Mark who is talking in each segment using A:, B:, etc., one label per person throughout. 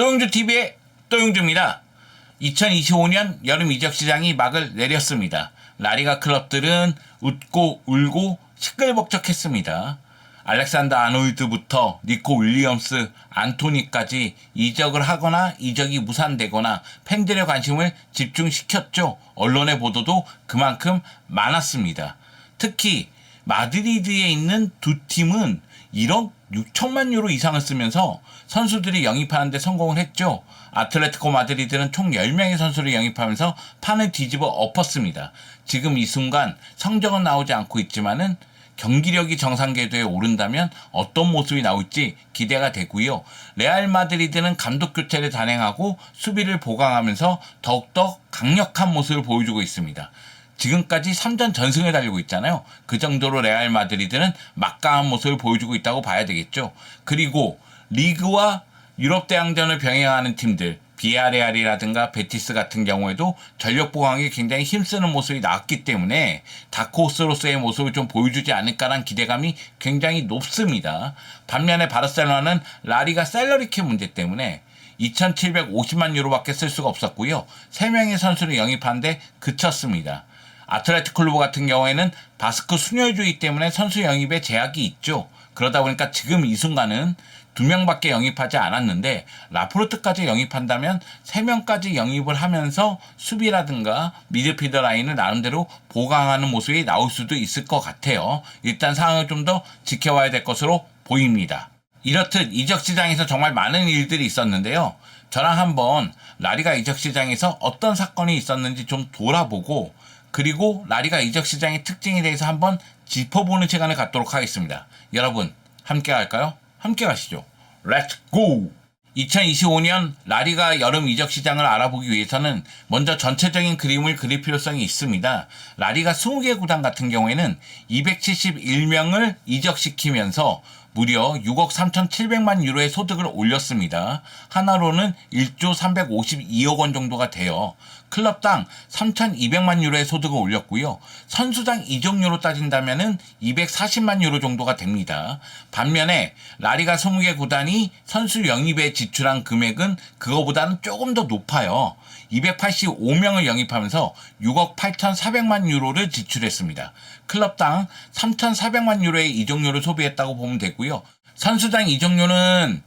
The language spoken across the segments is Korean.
A: 또용주TV의 또용주입니다. 2025년 여름 이적 시장이 막을 내렸습니다. 라리가 클럽들은 웃고 울고 시끌벅적했습니다. 알렉산더 아놀드부터 니코 윌리엄스, 안토니까지 이적을 하거나 이적이 무산되거나 팬들의 관심을 집중시켰죠. 언론의 보도도 그만큼 많았습니다. 특히 마드리드에 있는 두 팀은 1억 6천만 유로 이상을 쓰면서 선수들이 영입하는 데 성공을 했죠. 아틀레티코 마드리드는 총 10명의 선수를 영입하면서 판을 뒤집어 엎었습니다. 지금 이 순간 성적은 나오지 않고 있지만은 경기력이 정상 궤도에 오른다면 어떤 모습이 나올지 기대가 되고요. 레알 마드리드는 감독 교체를 단행하고 수비를 보강하면서 더욱더 강력한 모습을 보여주고 있습니다. 지금까지 3전 전승을 달리고 있잖아요. 그 정도로 레알 마드리드는 막강한 모습을 보여주고 있다고 봐야 되겠죠. 그리고 리그와 유럽 대항전을 병행하는 팀들, 비아레알이라든가 베티스 같은 경우에도 전력 보강에 굉장히 힘쓰는 모습이 나왔기 때문에 다크호스로서의 모습을 좀 보여주지 않을까라는 기대감이 굉장히 높습니다. 반면에 바르셀로나는 라리가 셀러리캡 문제 때문에 2,750만 유로밖에 쓸 수가 없었고요. 3명의 선수를 영입하는데 그쳤습니다. 아틀레티코 클루브 같은 경우에는 바스크 순혈주의 때문에 선수 영입에 제약이 있죠. 그러다 보니까 지금 이 순간은 2명밖에 영입하지 않았는데 라포르트까지 영입한다면 3명까지 영입을 하면서 수비라든가 미드필더 라인을 나름대로 보강하는 모습이 나올 수도 있을 것 같아요. 일단 상황을 좀 더 지켜봐야 될 것으로 보입니다. 이렇듯 이적 시장에서 정말 많은 일들이 있었는데요. 저랑 한번 라리가 이적 시장에서 어떤 사건이 있었는지 좀 돌아보고 그리고 라리가 이적 시장의 특징에 대해서 한번 짚어보는 시간을 갖도록 하겠습니다. 여러분 함께 갈까요? 함께 가시죠. 렛츠 고! 2025년 라리가 여름 이적 시장을 알아보기 위해서는 먼저 전체적인 그림을 그릴 필요성이 있습니다. 라리가 20개 구단 같은 경우에는 271명을 이적시키면서 무려 6억 3,700만 유로의 소득을 올렸습니다. 하나로는 1조 352억 원 정도가 돼요. 클럽당 3,200만 유로의 소득을 올렸고요. 선수당 이적료로 따진다면은 240만 유로 정도가 됩니다. 반면에 라리가 20개 구단이 선수 영입에 지출한 금액은 그거보다는 조금 더 높아요. 285명을 영입하면서 6억 8,400만 유로를 지출했습니다. 클럽당 3,400만 유로의 이적료를 소비했다고 보면 되고요. 선수당 이적료는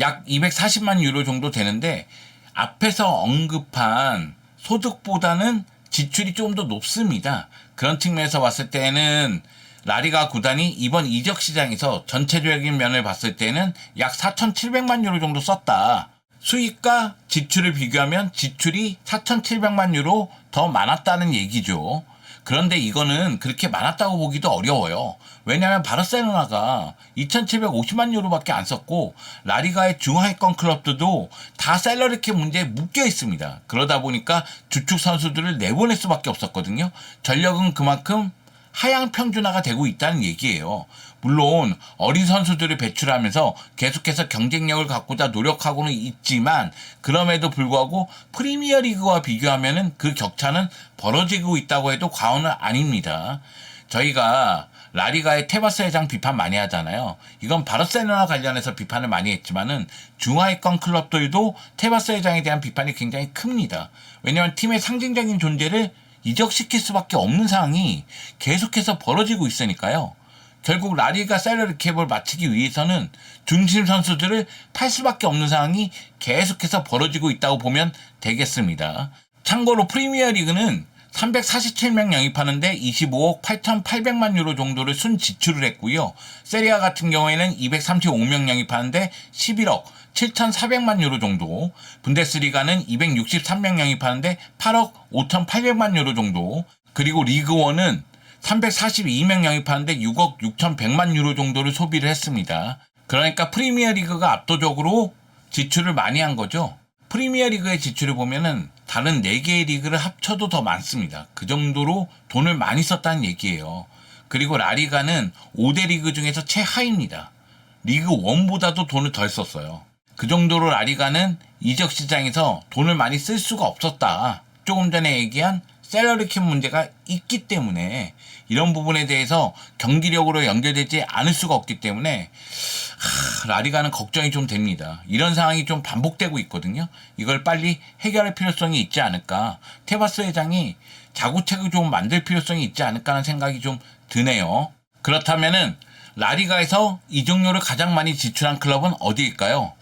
A: 약 240만 유로 정도 되는데 앞에서 언급한 소득보다는 지출이 좀 더 높습니다. 그런 측면에서 봤을 때는 라리가 구단이 이번 이적 시장에서 전체적인 면을 봤을 때는 약 4,700만 유로 정도 썼다. 수익과 지출을 비교하면 지출이 4,700만 유로 더 많았다는 얘기죠. 그런데 이거는 그렇게 많았다고 보기도 어려워요. 왜냐하면 바르셀로나가 2,750만 유로밖에 안 썼고 라리가의 중하위권 클럽들도 다 셀러리캡 문제에 묶여 있습니다. 그러다 보니까 주축 선수들을 내보낼 수밖에 없었거든요. 전력은 그만큼 하향 평준화가 되고 있다는 얘기예요. 물론 어린 선수들을 배출하면서 계속해서 경쟁력을 갖고자 노력하고는 있지만 그럼에도 불구하고 프리미어리그와 비교하면은 그 격차는 벌어지고 있다고 해도 과언은 아닙니다. 저희가 라리가의 테바스 회장 비판 많이 하잖아요. 이건 바르셀로나 관련해서 비판을 많이 했지만은 중하위권 클럽들도 테바스 회장에 대한 비판이 굉장히 큽니다. 왜냐하면 팀의 상징적인 존재를 이적시킬 수밖에 없는 상황이 계속해서 벌어지고 있으니까요. 결국 라리가 셀러리 캡을 맞추기 위해서는 중심 선수들을 팔 수밖에 없는 상황이 계속해서 벌어지고 있다고 보면 되겠습니다. 참고로 프리미어리그는 347명 영입하는데 25억 8,800만 유로 정도를 순 지출을 했고요. 세리아 같은 경우에는 235명 영입하는데 11억 7,400만 유로 정도, 분데스리가는 263명 영입하는데 8억 5,800만 유로 정도, 그리고 리그1은 342명 영입하는데 6억 6,100만 유로 정도를 소비를 했습니다. 그러니까 프리미어리그가 압도적으로 지출을 많이 한 거죠. 프리미어리그의 지출을 보면은 다른 4개의 리그를 합쳐도 더 많습니다. 그 정도로 돈을 많이 썼다는 얘기예요. 그리고 라리가는 5대 리그 중에서 최하위입니다. 리그 1보다도 돈을 덜 썼어요. 그 정도로 라리가는 이적 시장에서 돈을 많이 쓸 수가 없었다. 조금 전에 얘기한 셀러리캡 문제가 있기 때문에 이런 부분에 대해서 경기력으로 연결되지 않을 수가 없기 때문에 라리가는 걱정이 좀 됩니다. 이런 상황이 좀 반복되고 있거든요. 이걸 빨리 해결할 필요성이 있지 않을까. 테바스 회장이 자구책을 좀 만들 필요성이 있지 않을까 하는 생각이 좀 드네요. 그렇다면은 라리가에서 이적료를 가장 많이 지출한 클럽은 어디일까요?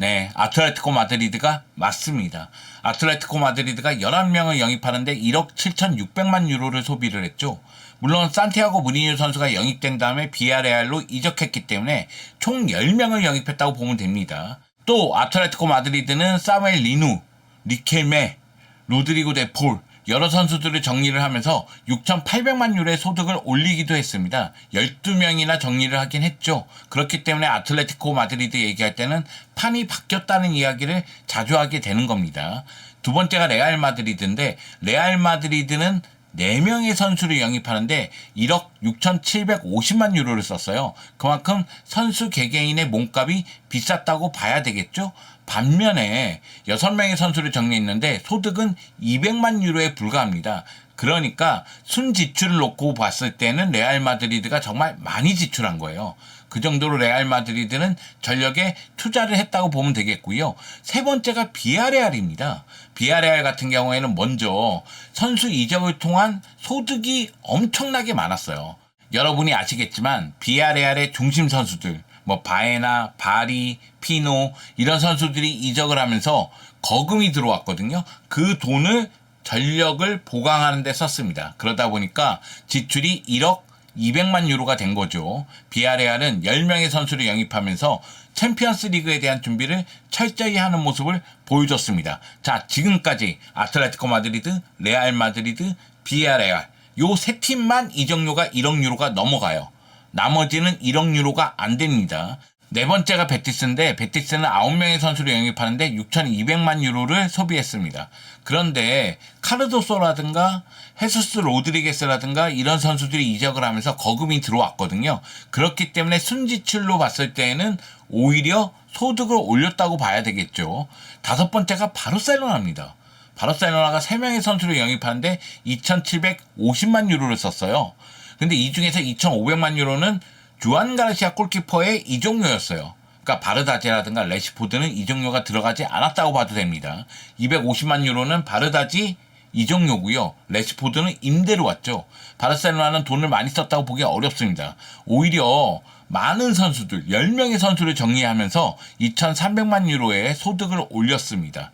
A: 네, 아틀레티코 마드리드가 맞습니다. 아틀레티코 마드리드가 11명을 영입하는데 1억 7,600만 유로를 소비를 했죠. 물론 산티아고 무리뉴 선수가 영입된 다음에 비아레알로 이적했기 때문에 총 10명을 영입했다고 보면 됩니다. 또 아틀레티코 마드리드는 사무엘 리누, 리켈메, 로드리고 데폴 여러 선수들을 정리를 하면서 6,800만 유로의 소득을 올리기도 했습니다. 12명이나 정리를 하긴 했죠. 그렇기 때문에 아틀레티코 마드리드 얘기할 때는 판이 바뀌었다는 이야기를 자주 하게 되는 겁니다. 두 번째가 레알 마드리드인데 레알 마드리드는 4명의 선수를 영입하는데 1억 6,750만 유로를 썼어요. 그만큼 선수 개개인의 몸값이 비쌌다고 봐야 되겠죠? 반면에 6명의 선수를 정리했는데 소득은 200만 유로에 불과합니다. 그러니까 순지출을 놓고 봤을 때는 레알 마드리드가 정말 많이 지출한 거예요. 그 정도로 레알 마드리드는 전력에 투자를 했다고 보면 되겠고요. 세 번째가 비아레알입니다. 비아레알 같은 경우에는 먼저 선수 이적을 통한 소득이 엄청나게 많았어요. 여러분이 아시겠지만 비아레알의 중심 선수들 바에나, 바리, 피노 이런 선수들이 이적을 하면서 거금이 들어왔거든요. 그 돈을 전력을 보강하는 데 썼습니다. 그러다 보니까 지출이 1억 200만 유로가 된 거죠. 비아레알은 10명의 선수를 영입하면서 챔피언스 리그에 대한 준비를 철저히 하는 모습을 보여줬습니다. 자, 지금까지 아틀레티코 마드리드, 레알 마드리드, 비아레알 요 세 팀만 이적료가 1억 유로가 넘어가요. 나머지는 1억 유로가 안 됩니다. 네 번째가 베티스인데 베티스는 9명의 선수를 영입하는데 6,200만 유로를 소비했습니다. 그런데 카르도소라든가 헤수스 로드리게스라든가 이런 선수들이 이적을 하면서 거금이 들어왔거든요. 그렇기 때문에 순지출로 봤을 때에는 오히려 소득을 올렸다고 봐야 되겠죠. 다섯 번째가 바르셀로나입니다. 바르셀로나가 3명의 선수를 영입하는데 2,750만 유로를 썼어요. 근데 이 중에서 2,500만 유로는 주안 가르시아 골키퍼의 이적료였어요. 그러니까 바르다지라든가 레시포드는 이적료가 들어가지 않았다고 봐도 됩니다. 250만 유로는 바르다지 이적료고요. 레시포드는 임대로 왔죠. 바르셀로나는 돈을 많이 썼다고 보기 어렵습니다. 오히려 많은 선수들, 10명의 선수를 정리하면서 2,300만 유로의 소득을 올렸습니다.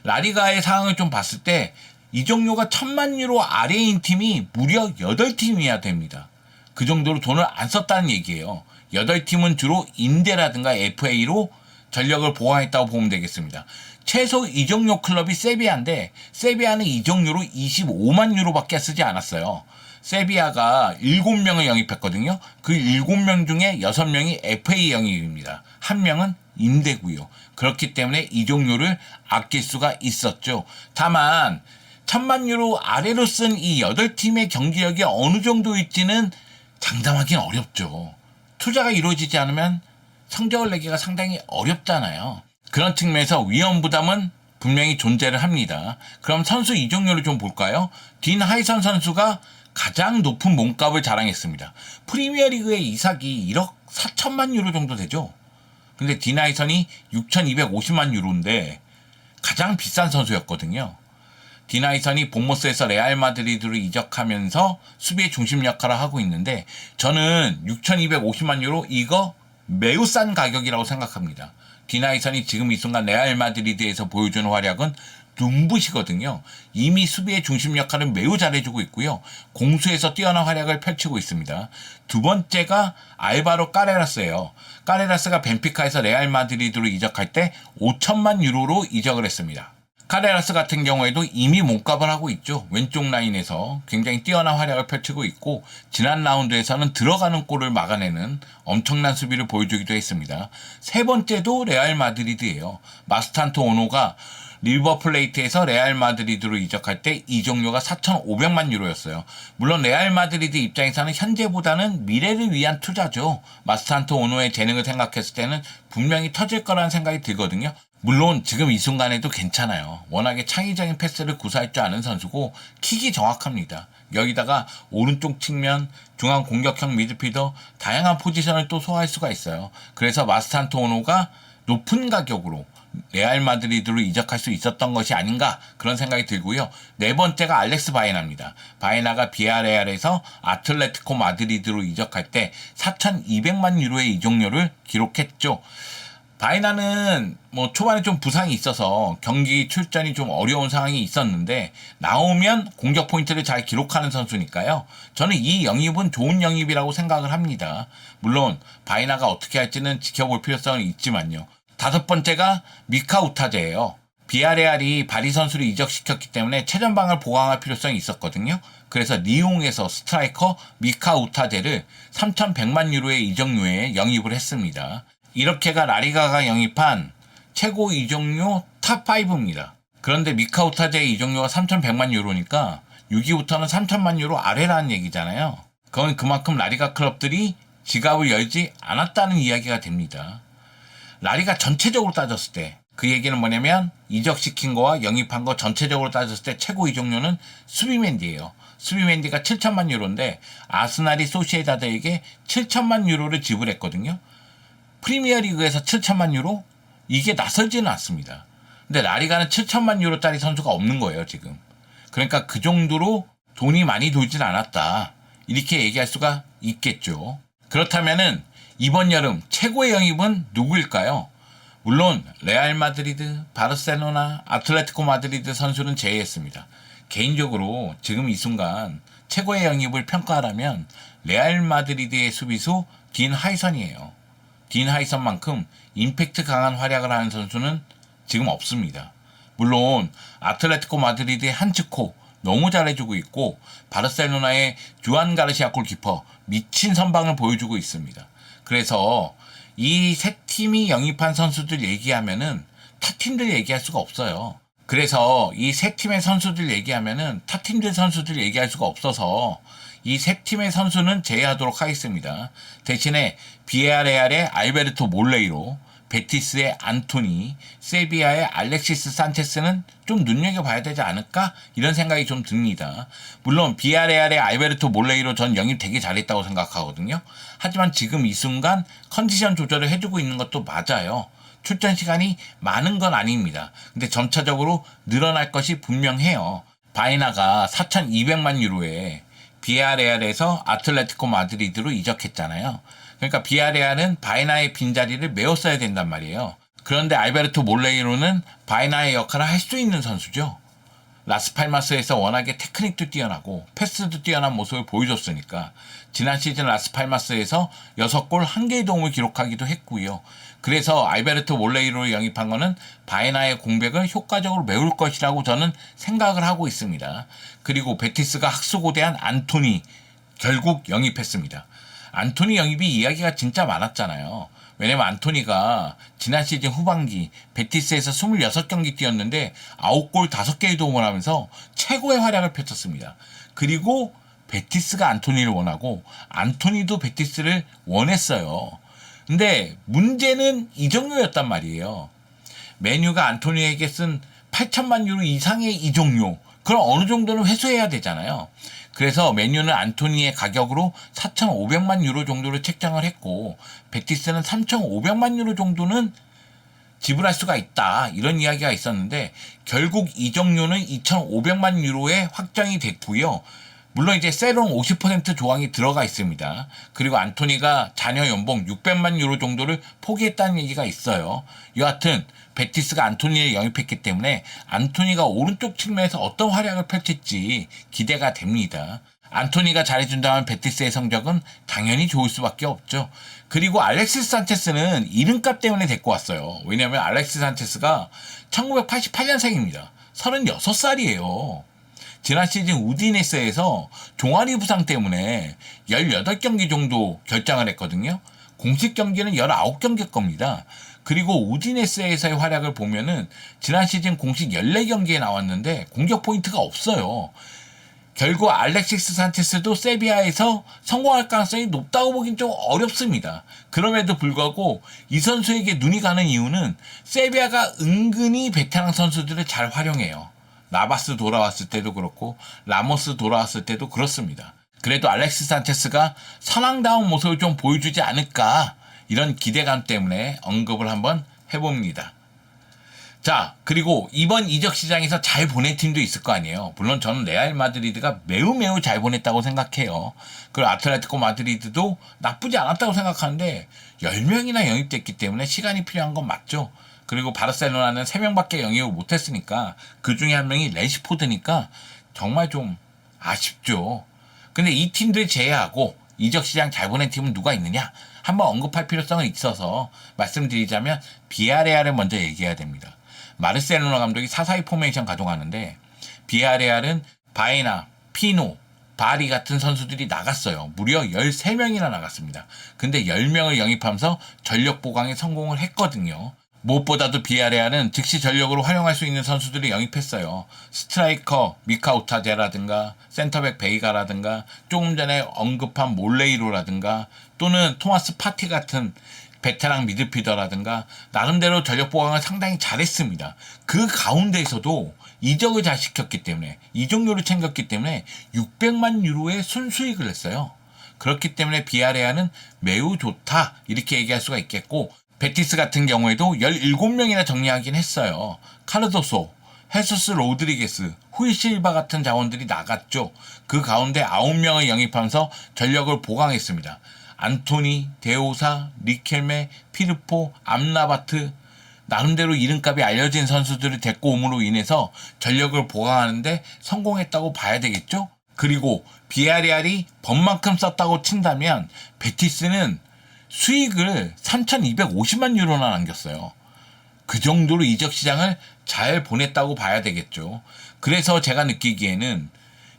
A: 라리가의 상황을 좀 봤을 때 이적료가 1,000만 유로 아래인 팀이 무려 8팀이야 됩니다. 그 정도로 돈을 안 썼다는 얘기예요. 8팀은 주로 임대라든가 FA로 전력을 보강했다고 보면 되겠습니다. 최소 이적료 클럽이 세비야인데 세비야는 이적료로 25만 유로밖에 쓰지 않았어요. 세비야가 7명을 영입했거든요. 그 7명 중에 6명이 FA 영입입니다. 1명은 임대고요. 그렇기 때문에 이적료를 아낄 수가 있었죠. 다만 1,000만 유로 아래로 쓴 이 8팀의 경기력이 어느 정도일지는 장담하기는 어렵죠. 투자가 이루어지지 않으면 성적을 내기가 상당히 어렵잖아요. 그런 측면에서 위험 부담은 분명히 존재를 합니다. 그럼 선수 이적료를 좀 볼까요? 딘 하이선 선수가 가장 높은 몸값을 자랑했습니다. 프리미어리그의 이삭이 1억 4천만 유로 정도 되죠. 근데 딘 하이선이 6,250만 유로인데 가장 비싼 선수였거든요. 딘 하이선이 본모스에서 레알 마드리드로 이적하면서 수비의 중심 역할을 하고 있는데 저는 6,250만 유로 이거 매우 싼 가격이라고 생각합니다. 딘 하이선이 지금 이 순간 레알 마드리드에서 보여주는 활약은 눈부시거든요. 이미 수비의 중심 역할을 매우 잘해주고 있고요. 공수에서 뛰어난 활약을 펼치고 있습니다. 두 번째가 알바로 까레라스예요. 까레라스가 벤피카에서 레알 마드리드로 이적할 때 5천만 유로로 이적을 했습니다. 카레라스 같은 경우에도 이미 몸값을 하고 있죠. 왼쪽 라인에서 굉장히 뛰어난 활약을 펼치고 있고 지난 라운드에서는 들어가는 골을 막아내는 엄청난 수비를 보여주기도 했습니다. 세 번째도 레알 마드리드예요. 마스탄토 오노가 리버 플레이트에서 레알 마드리드로 이적할 때 이적료가 4,500만 유로였어요. 물론 레알 마드리드 입장에서는 현재보다는 미래를 위한 투자죠. 마스탄토 오노의 재능을 생각했을 때는 분명히 터질 거라는 생각이 들거든요. 물론 지금 이 순간에도 괜찮아요. 워낙에 창의적인 패스를 구사할 줄 아는 선수고 킥이 정확합니다. 여기다가 오른쪽 측면, 중앙 공격형 미드필더 다양한 포지션을 또 소화할 수가 있어요. 그래서 마스탄토노가 높은 가격으로 레알 마드리드로 이적할 수 있었던 것이 아닌가 그런 생각이 들고요. 네 번째가 알렉스 바이나입니다. 바이나가 비아레알에서 아틀레티코 마드리드로 이적할 때 4,200만 유로의 이적료를 기록했죠. 바이나는 뭐 초반에 좀 부상이 있어서 경기 출전이 좀 어려운 상황이 있었는데 나오면 공격 포인트를 잘 기록하는 선수니까요. 저는 이 영입은 좋은 영입이라고 생각을 합니다. 물론 바이나가 어떻게 할지는 지켜볼 필요성은 있지만요. 다섯 번째가 미카 우타제예요. 비아레알이 바리 선수를 이적시켰기 때문에 최전방을 보강할 필요성이 있었거든요. 그래서 리옹에서 스트라이커 미카 우타제를 3,100만 유로의 이적료에 영입을 했습니다. 이렇게가 라리가가 영입한 최고 이적료 탑5입니다. 그런데 미카 우타제의 이적료가 3,100만 유로니까 6위부터는 3,000만 유로 아래라는 얘기잖아요. 그건 그만큼 라리가 클럽들이 지갑을 열지 않았다는 이야기가 됩니다. 라리가 전체적으로 따졌을 때 그 얘기는 뭐냐면 이적시킨 거와 영입한 거 전체적으로 따졌을 때 최고 이적료는 수비맨디예요. 수비맨디가 7천만 유로인데 아스날이 소시에다드에게 7천만 유로를 지불했거든요. 프리미어리그에서 7천만 유로? 이게 낯설지는 않습니다. 근데 라리가는 7천만 유로짜리 선수가 없는 거예요, 지금. 그러니까 그 정도로 돈이 많이 돌진 않았다. 이렇게 얘기할 수가 있겠죠. 그렇다면은 이번 여름 최고의 영입은 누구일까요? 물론 레알 마드리드, 바르셀로나, 아틀레티코 마드리드 선수는 제외했습니다. 개인적으로 지금 이 순간 최고의 영입을 평가하라면 레알 마드리드의 수비수 딘 하이선이에요. 딘 하이선만큼 임팩트 강한 활약을 하는 선수는 지금 없습니다. 물론 아틀레티코 마드리드의 한츠코 너무 잘해주고 있고 바르셀로나의 주안 가르시아 골키퍼 미친 선방을 보여주고 있습니다. 그래서 이 세 팀이 영입한 선수들 얘기하면은 타 팀들 얘기할 수가 없어요. 그래서 이 세 팀의 선수들 얘기하면은 타 팀들 선수들 얘기할 수가 없어서 이 세 팀의 선수는 제외하도록 하겠습니다. 대신에 비에아레알의 알베르토 몰레이로, 베티스의 안토니, 세비야의 알렉시스 산체스는 좀 눈여겨봐야 되지 않을까? 이런 생각이 좀 듭니다. 물론 비아레알의 알베르토 몰레이로 전 영입 되게 잘했다고 생각하거든요. 하지만 지금 이 순간 컨디션 조절을 해주고 있는 것도 맞아요. 출전 시간이 많은 건 아닙니다. 근데 점차적으로 늘어날 것이 분명해요. 바이나가 4,200만 유로에 비아레알에서 아틀레티코 마드리드로 이적했잖아요. 그러니까 비아레알은 바이나의 빈자리를 메웠어야 된단 말이에요. 그런데 알베르토 몰레이로는 바이나의 역할을 할 수 있는 선수죠. 라스팔마스에서 워낙에 테크닉도 뛰어나고 패스도 뛰어난 모습을 보여줬으니까 지난 시즌 라스팔마스에서 6골 1개의 도움을 기록하기도 했고요. 그래서 알베르토 몰레이로를 영입한 거는 바이나의 공백을 효과적으로 메울 것이라고 저는 생각을 하고 있습니다. 그리고 베티스가 학수고대한 안토니 결국 영입했습니다. 안토니 영입이 이야기가 진짜 많았잖아요. 왜냐면 안토니가 지난 시즌 후반기 베티스에서 26경기 뛰었는데 9골 5개의 도움을 하면서 최고의 활약을 펼쳤습니다. 그리고 베티스가 안토니를 원하고 안토니도 베티스를 원했어요. 근데 문제는 이적료였단 말이에요. 메뉴가 안토니에게 쓴 8천만 유로 이상의 이적료, 그럼 어느 정도는 회수해야 되잖아요. 그래서 메뉴는 안토니의 가격으로 4,500만 유로 정도를 책정을 했고 베티스는 3,500만 유로 정도는 지불할 수가 있다, 이런 이야기가 있었는데 결국 이적료는 2,500만 유로에 확정이 됐고요. 물론 이제 세론 50% 조항이 들어가 있습니다. 그리고 안토니가 자녀 연봉 600만 유로 정도를 포기했다는 얘기가 있어요. 여하튼 베티스가 안토니를 영입했기 때문에 안토니가 오른쪽 측면에서 어떤 활약을 펼칠지 기대가 됩니다. 안토니가 잘해준다면 베티스의 성적은 당연히 좋을 수밖에 없죠. 그리고 알렉시스 산체스는 이름값 때문에 데리고 왔어요. 왜냐하면 알렉시스 산체스가 1988년생입니다. 36살이에요. 지난 시즌 우디네스에서 종아리 부상 때문에 18경기 정도 결장을 했거든요. 공식 경기는 19경기 겁니다. 그리고 우디네스에서의 활약을 보면은 지난 시즌 공식 14경기에 나왔는데 공격 포인트가 없어요. 결국 알렉시스 산체스도 세비야에서 성공할 가능성이 높다고 보긴 좀 어렵습니다. 그럼에도 불구하고 이 선수에게 눈이 가는 이유는 세비야가 은근히 베테랑 선수들을 잘 활용해요. 나바스 돌아왔을 때도 그렇고 라모스 돌아왔을 때도 그렇습니다. 그래도 알렉시스 산체스가 선왕다운 모습을 좀 보여주지 않을까 이런 기대감 때문에 언급을 한번 해봅니다. 자, 그리고 이번 이적 시장에서 잘 보낸 팀도 있을 거 아니에요. 물론 저는 레알 마드리드가 매우 잘 보냈다고 생각해요. 그리고 아틀레티코 마드리드도 나쁘지 않았다고 생각하는데 10명이나 영입됐기 때문에 시간이 필요한 건 맞죠. 그리고 바르셀로나는 3명밖에 영입을 못했으니까 그 중에 한 명이 레시포드니까 정말 좀 아쉽죠. 근데 이 팀들 제외하고 이적 시장 잘 보낸 팀은 누가 있느냐? 한번 언급할 필요성은 있어서 말씀드리자면 비아레알을 먼저 얘기해야 됩니다. 마르셀로나 감독이 4-4-2 포메이션 가동하는데 비아레알은 바에나, 피노, 바리 같은 선수들이 나갔어요. 무려 13명이나 나갔습니다. 근데 10명을 영입하면서 전력 보강에 성공을 했거든요. 무엇보다도 비아레알은 즉시 전력으로 활용할 수 있는 선수들을 영입했어요. 스트라이커 미카우타제라든가 센터백 베이가라든가 조금 전에 언급한 몰레이로라든가 또는 토마스 파티 같은 베테랑 미드필더라든가 나름대로 전력 보강을 상당히 잘했습니다. 그 가운데에서도 이적을 잘 시켰기 때문에 이적료를 챙겼기 때문에 600만 유로의 순수익을 냈어요. 그렇기 때문에 비아레알은 매우 좋다 이렇게 얘기할 수가 있겠고 베티스 같은 경우에도 17명이나 정리하긴 했어요. 카르도소, 헤수스 로드리게스, 후이실바 같은 자원들이 나갔죠. 그 가운데 9명을 영입하면서 전력을 보강했습니다. 안토니, 데오사, 리켈메, 피르포, 암라바트 나름대로 이름값이 알려진 선수들을 데리고 옴으로 인해서 전력을 보강하는데 성공했다고 봐야 되겠죠? 그리고 비아레알이 번만큼 썼다고 친다면 베티스는 수익을 3,250만 유로나 남겼어요. 그 정도로 이적 시장을 잘 보냈다고 봐야 되겠죠. 그래서 제가 느끼기에는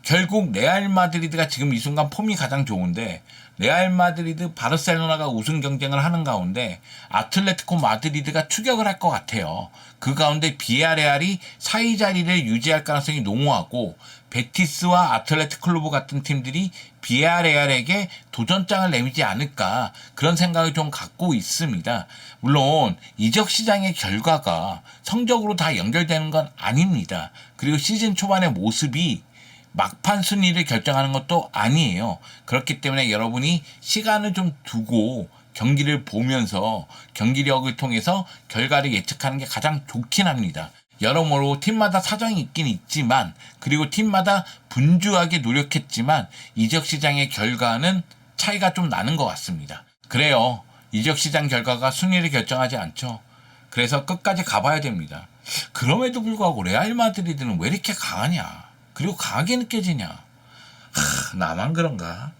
A: 결국 레알 마드리드가 지금 이 순간 폼이 가장 좋은데 레알 마드리드, 바르셀로나가 우승 경쟁을 하는 가운데 아틀레티코 마드리드가 추격을 할 것 같아요. 그 가운데 비아레알이 4위 자리를 유지할 가능성이 농후하고 베티스와 아틀레티코 클루브 같은 팀들이 비아레알에게 도전장을 내미지 않을까 그런 생각을 좀 갖고 있습니다. 물론 이적 시장의 결과가 성적으로 다 연결되는 건 아닙니다. 그리고 시즌 초반의 모습이 막판 순위를 결정하는 것도 아니에요. 그렇기 때문에 여러분이 시간을 좀 두고 경기를 보면서 경기력을 통해서 결과를 예측하는 게 가장 좋긴 합니다. 여러모로 팀마다 사정이 있긴 있지만 그리고 팀마다 분주하게 노력했지만 이적 시장의 결과는 차이가 좀 나는 것 같습니다. 그래요. 이적 시장 결과가 순위를 결정하지 않죠. 그래서 끝까지 가봐야 됩니다. 그럼에도 불구하고 레알 마드리드는 왜 이렇게 강하냐? 그리고 강하게 느껴지냐? 나만 그런가?